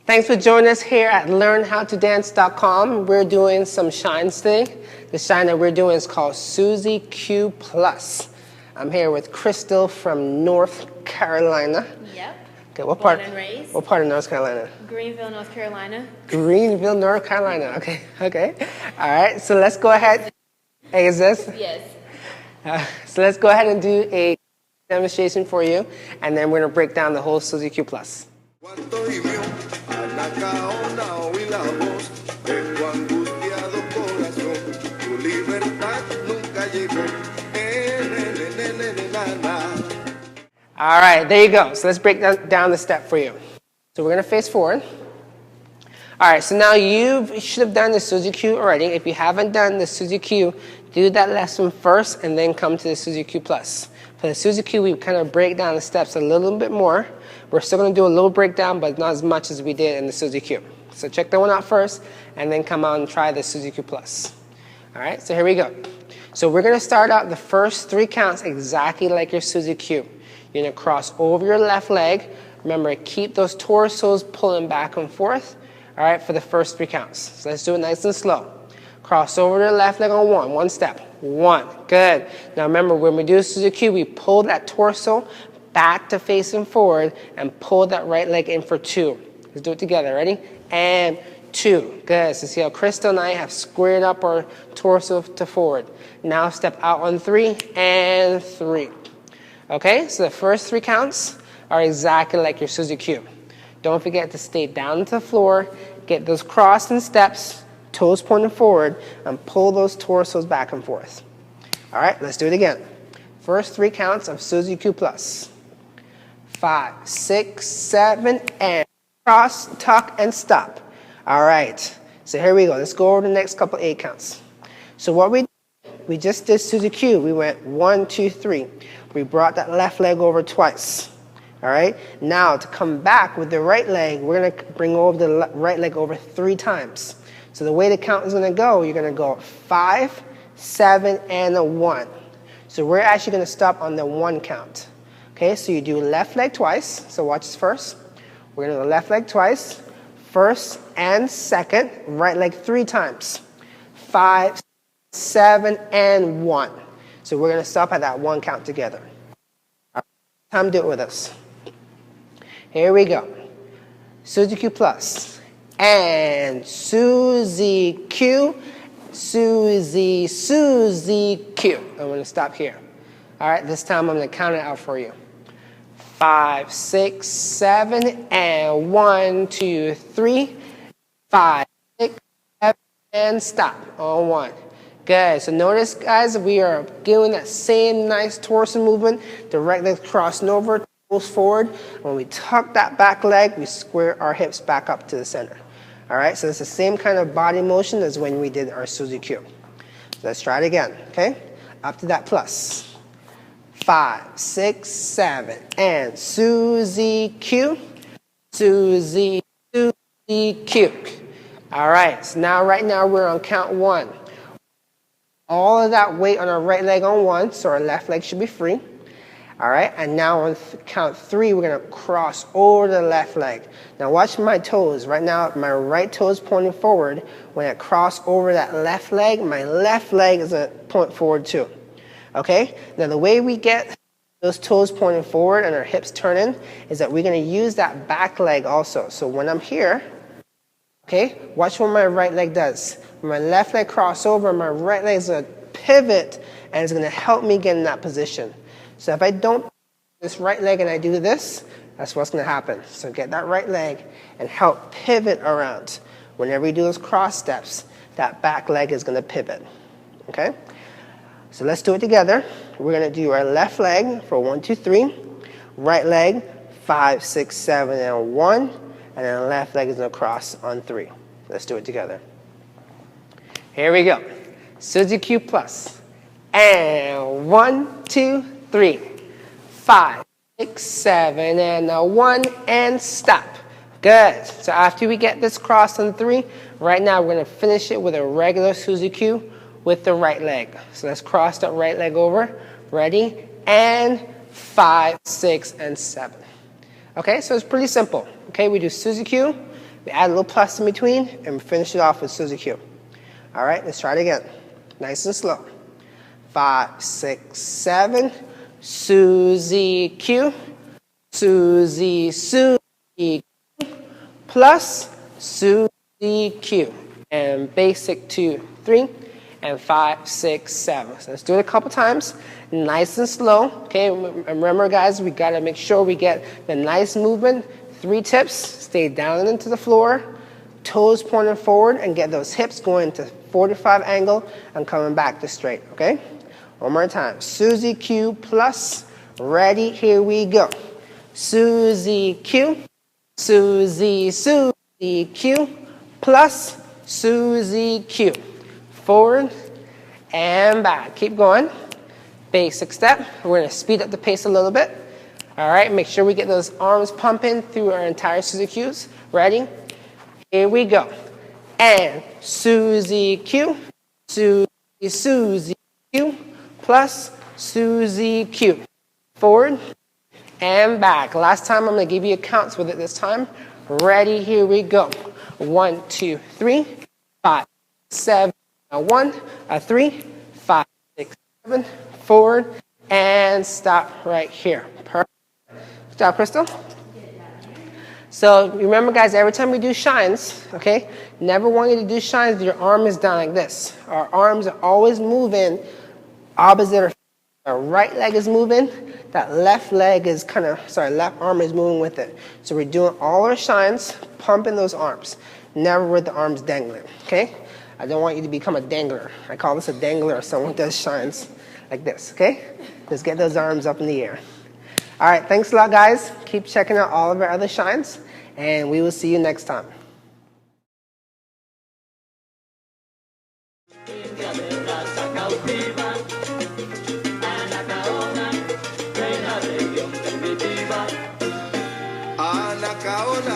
Thanks for joining us here at learnhowtodance.com. We're doing some shines today. The shine that we're doing is called Suzie Q Plus. I'm here with Crystal from North Carolina. Yep. Okay, what Born part? and raised. What part of North Carolina? Greenville, North Carolina. Greenville, North Carolina. Okay, okay. All right, so let's go ahead. Hey, is this? Yes. So let's go ahead and do a demonstration for you, and then we're going to break down the whole Suzie Q Plus. All right, there you go. So let's break down the step for you. So we're going to face forward. All right, so now you should have done the Suzie Q already. If you haven't done the Suzie Q, do that lesson first and then come to the Suzie Q Plus. For the Suzie Q, we kind of break down the steps a little bit more. We're still going to do a little breakdown, but not as much as we did in the Suzie Q. So check that one out first, and then come out and try the Suzie Q Plus. All right, so here we go. So we're going to start out the first 3 counts exactly like your Suzie Q. You're going to cross over your left leg. Remember, keep those torsos pulling back and forth, all right, for the first 3 counts. So let's do it nice and slow. Cross over the left leg on one step. 1, good. Now remember, when we do Suzie Q, we pull that torso back to facing forward and pull that right leg in for 2. Let's do it together, ready? And 2, good. So see how Crystal and I have squared up our torso to forward. Now step out on 3 and 3. Okay, so the first 3 counts are exactly like your Suzie Q. Don't forget to stay down to the floor, get those crossing steps, toes pointing forward, and pull those torsos back and forth. All right, let's do it again. First 3 counts of Suzie Q Plus. 5, 6, 7, and cross, tuck, and stop. All right, so here we go. Let's go over the next couple 8 counts. So what we just did Suzie Q. We went 1, 2, 3. We brought that left leg over twice. All right, now to come back with the right leg, we're going to bring over the right leg over 3 times. So the way the count is going to go, you're going to go 5, 7, and a 1. So we're actually going to stop on the 1 count. Okay, so you do left leg twice. So watch this first. We're going to do left leg twice, first and second, right leg 3 times. 5, 7, and 1. So we're going to stop at that 1 count together. All right, time to do it with us. Here we go. Suzie Q Plus. And Suzie Q, Suzie, Suzie Q. I'm going to stop here. All right, this time I'm going to count it out for you. 5, 6, 7, and 1, 2, 3. 5, 6, 7, and stop on 1. Good. So notice, guys, we are doing that same nice torso movement. The right leg crossing over, toes forward. When we tuck that back leg, we square our hips back up to the center. All right, so it's the same kind of body motion as when we did our Suzie Q. So let's try it again, okay? Up to that plus. 5, 6, 7, and Suzie Q, Suzie, Suzie Q. All right, so now right now we're on count 1. All of that weight on our right leg on 1, so our left leg should be free. All right, and now on count 3, we're going to cross over the left leg. Now watch my toes. Right now, my right toe is pointing forward. When I cross over that left leg, my left leg is going to point forward too. Okay, now the way we get those toes pointing forward and our hips turning is that we're going to use that back leg also. So when I'm here, okay, watch what my right leg does. When my left leg crosses over, my right leg is going to pivot and it's going to help me get in that position. So if I don't this right leg and I do this, that's what's going to happen. So get that right leg and help pivot around. Whenever you do those cross steps, that back leg is going to pivot. Okay? So let's do it together. We're going to do our left leg for 1, 2, 3. Right leg, 5, 6, 7, and 1. And then the left leg is going to cross on 3. Let's do it together. Here we go. Suzie Q Plus. And 1, 2, 3. 5, 6, 7, and a 1, and stop. Good. So after we get this crossed on 3, right now we're going to finish it with a regular Suzie Q with the right leg. So let's cross that right leg over. Ready? And 5, 6, and 7. Okay, so it's pretty simple. Okay, we do Suzie Q, We add a little plus in between, and we finish it off with Suzie Q. All right, let's try it again. Nice and slow. 5, 6, 7. Suzie Q. Suzie, Suzie Q. Plus Suzie Q. And basic 2, 3. And 5, 6, 7. So let's do it a couple times. Nice and slow. Okay, remember guys, we gotta make sure we get the nice movement. 3 tips, stay down into the floor, toes pointing forward, and get those hips going to 45 angle and coming back to straight, okay? One more time. Suzie Q Plus. Ready, here we go. Suzie Q. Suzie Q. Plus Suzie Q. Forward and back. Keep going. Basic step. We're going to speed up the pace a little bit. All right, make sure we get those arms pumping through our entire Suzie Qs. Ready? Here we go. And Suzie Q, Suzie Q, plus Suzie Q. Forward and back. Last time, I'm going to give you counts with it this time. Ready? Here we go. 1, 2, 3, 5, 7. 1, 3, 5, 6, 7. Forward and stop right here. Perfect. Good job, Crystal. So remember, guys, every time we do shines, okay, never want you to do shines with your arm is down like this. Our arms are always moving opposite. Our right leg is moving. That left leg is left arm is moving with it. So we're doing all our shines, pumping those arms. Never with the arms dangling, okay? I don't want you to become a dangler. I call this a dangler if someone does shines like this, okay? Just get those arms up in the air. All right, thanks a lot, guys. Keep checking out all of our other shines, and we will see you next time. Anakaona